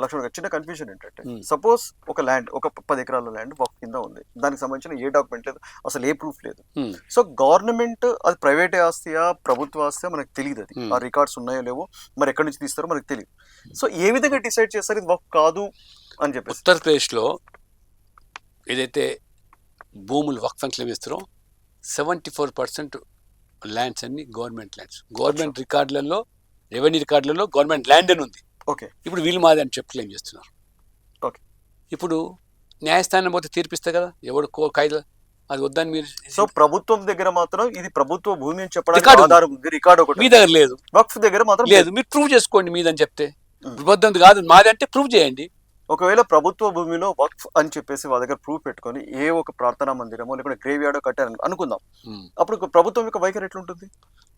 లక్ష్మణ్ గారు చిన్న కన్ఫ్యూజన్ ఏంటంటే సపోజ్ ఒక ల్యాండ్ ఒక 10 ఎకరాల ల్యాండ్ వక్ఫ్ కింద ఉంది, దానికి సంబంధించిన ఏ డాక్యుమెంట్ లేదు, అసలు ఏ ప్రూఫ్ లేదు. సో గవర్నమెంట్ అది ప్రైవేట్ ఆస్తియా ప్రభుత్వ ఆస్తియా మనకు తెలియదు, అది ఆ రికార్డ్స్ ఉన్నాయో లేవో, మరి ఎక్కడి నుంచి తీస్తారో మనకు తెలియదు. సో ఏ విధంగా డిసైడ్ చేస్తారు ఇది వక్ఫ్ కాదు అని చెప్పి? ఉత్తరప్రదేశ్లో ఏదైతే భూములు వక్ఫ్ అని క్లెయిమ్ చేస్తారో 74% ల్యాండ్స్ అన్ని గవర్నమెంట్ ల్యాండ్స్. గవర్నమెంట్ రికార్డులలో, రెవెన్యూ రికార్డులలో గవర్నమెంట్ ల్యాండ్ అని ఉంది. ఓకే, ఇప్పుడు వీళ్ళు మాది అని చెప్పి క్లెయిమ్ చేస్తున్నారు. ఓకే, ఇప్పుడు న్యాయస్థానం పోతే తీర్పిస్తారు కదా, ఎవడు కాయిదా అది వద్దని మీరు. సో ప్రభుత్వం దగ్గర మాత్రం ఇది ప్రభుత్వ భూమి అని చెప్పడానికి ఆధారం ఉంది, రికార్డ్ ఒకటి. మీ దగ్గర లేదు, వక్ఫ్ దగ్గర మాత్రం లేదు. మీరు ప్రూవ్ చేసుకోండి మీదని చెప్తే. ప్రభుత్వం కాదు మాది అంటే ప్రూవ్ చేయండి. ఒకవేళ ప్రభుత్వ భూమిలో వక్ఫ్ అని చెప్పేసి వాళ్ళ దగ్గర ప్రూఫ్ పెట్టుకొని ఏ ఒక ప్రార్థనా మందిరమో లేకుంటే గ్రేవ్ యార్డో కట్టారని అనుకుందాం, అప్పుడు ప్రభుత్వం యొక్క వైఖరి ఎట్లుంటుంది?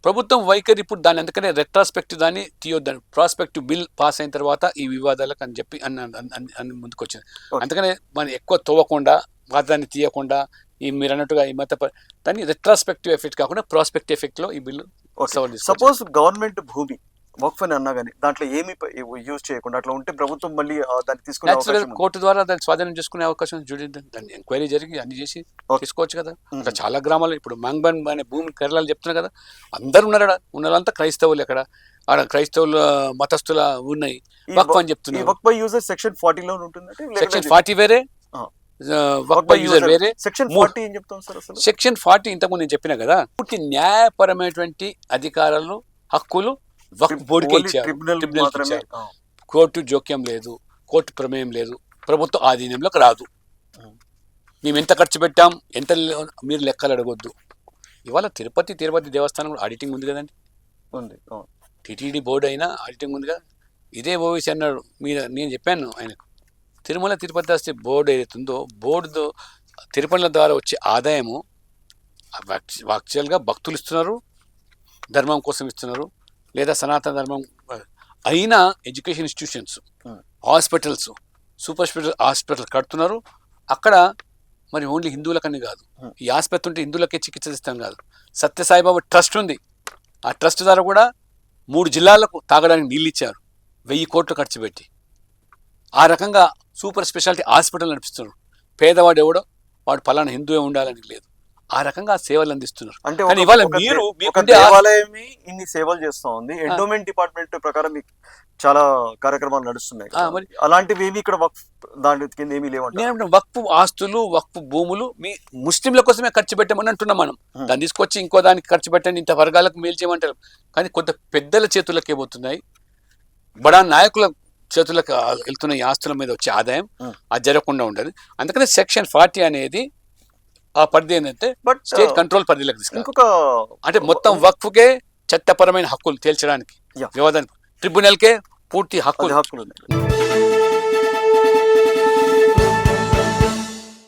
ప్రభుత్వం వైఖరి ఇప్పుడు దాన్ని అందుకనే రెట్రాస్పెక్టివ్ దాన్ని తీయొద్దని, ప్రాస్పెక్టివ్ బిల్ పాస్ అయిన తర్వాత ఈ వివాదాలకు అని చెప్పి అని ముందుకు వచ్చింది. అందుకనే మనం ఎక్కువ తవ్వకుండా వాదాన్ని తీయకుండా ఈ మీరు అన్నట్టుగా ఈ దాన్ని రెట్రాస్పెక్టివ్ ఎఫెక్ట్ కాకుండా ప్రాస్పెక్టివ్ ఎఫెక్ట్ లో ఈ బిల్లు. సపోజ్ గవర్నమెంట్ భూమి వక్ఫ్ అని అన్నా కానీ దాంట్లో ఏమి యూజ్ చేయకుండా అట్లా ఉంటే ప్రభుత్వం మళ్ళీ దాన్ని తీసుకునే కోర్టు ద్వారా దాన్ని స్వాధీనం చేసుకునే అవకాశం దాన్ని ఎంక్వైరీ జరిగి అన్ని చేసి తీసుకోవచ్చు కదా. అక్కడ చాలా గ్రామాలు ఇప్పుడు మంగ్బన్ అనే భూమి కేరళలో చెప్తున్నారు కదా, అందరు ఉన్నారు అక్కడ, ఉన్నదంతా క్రైస్తవులు. అక్కడ ఆడ క్రైస్తవుల మతస్థుల ఉన్నాయి వక్ఫ్ అని చెప్తున్నారు. వక్ఫ్ బై యూజర్ సెక్షన్ 40 లో ఉంటుంది. సెక్షన్ 40 వేరే, వక్ఫ్ బై యూజర్ వేరే. సెక్షన్ 40 ఏం చెప్తాం సార్ అసలు? సెక్షన్ 40 ఇంతకుముందు నేను చెప్పినా కదా, పూర్తి న్యాయపరమైనటువంటి అధికారాలు హక్కులు వక్ఫ్ బోర్డుకే ఇచ్చారు. కోర్టు జోక్యం లేదు, కోర్టు ప్రమేయం లేదు, ప్రభుత్వ ఆధీనంలోకి రాదు. మేము ఎంత ఖర్చు పెట్టాం ఎంత మీరు లెక్కలు అడగొద్దు. ఇవాళ తిరుపతి దేవస్థానం కూడా ఆడిటింగ్ ఉంది కదండి, ఉంది. టీటీడీ బోర్డు అయినా ఆడిటింగ్ ఉంది కదా. ఇదే ఓవైసీ అన్నాడు, నేను చెప్పాను ఆయనకు, తిరుమల తిరుపతి దేవస్థ బోర్డు ఏదైతుందో బోర్డు తిరుపతిల ద్వారా వచ్చే ఆదాయము యాక్చువల్గా భక్తులు ఇస్తున్నారు, ధర్మం కోసం ఇస్తున్నారు, లేదా సనాతన ధర్మం అయినా education institutions, hospitals, super hospital కడుతున్నారు. అక్కడ మరి ఓన్లీ హిందువులకని కాదు, ఈ ఆసుపత్రి ఉంటే హిందువులకే చికిత్స ఇస్తాం కాదు, సత్యసాయిబాబా ట్రస్ట్ ఉంది. ఆ ట్రస్ట్ ద్వారా కూడా 3 జిల్లాలకు తాగడానికి నీళ్ళు ఇచ్చారు 1000 కోట్లు ఖర్చు పెట్టి. ఆ రకంగా సూపర్ స్పెషాలిటీ హాస్పిటల్ నడిపిస్తున్నారు. పేదవాడు ఎవడో వాడు ఫలానా హిందువే ఉండాలని లేదు, ఆ రకంగా సేవలు అందిస్తున్నారు. అంటే ఇవాళ మీరు దేవాలయమే ఇన్ని సేవలు చేస్తా ఉంది, ఎండోమెంట్ డిపార్ట్మెంట్ ప్రకారం మీకు చాలా కార్యక్రమాలు నడుస్తున్నాయి. మరి అలాంటివి ఏమి ఇక్కడ వక్ఫ్ దాని కింద ఏమీ లేవంటే, నేను వక్ఫ్ ఆస్తులు వక్ఫ్ భూములు మీ ముస్లింల కోసమే ఖర్చు పెట్టమని అంటున్నాం. మనం దాన్ని తీసుకొచ్చి ఇంకో దానికి ఖర్చు పెట్టండి, ఇంత వర్గాలకు మేలు చేయమంటారు. కానీ కొంత పెద్దల చేతులకే పోతున్నాయి, బడా నాయకుల చేతులకు వెళ్తున్న ఈ ఆస్తుల మీద వచ్చే ఆదాయం అది జరగకుండా ఉండదు. అందుకనే సెక్షన్ 40 అనేది ఆ పరిధి ఏంటంటే స్టేట్ కంట్రోల్ పరిధిలోకి తీసుకుంటాం. అంటే మొత్తం వక్ఫ్కే చట్టపరమైన హక్కులు తేల్చడానికి, వివాదానికి ట్రిబ్యునల్కే పూర్తి హక్కులు.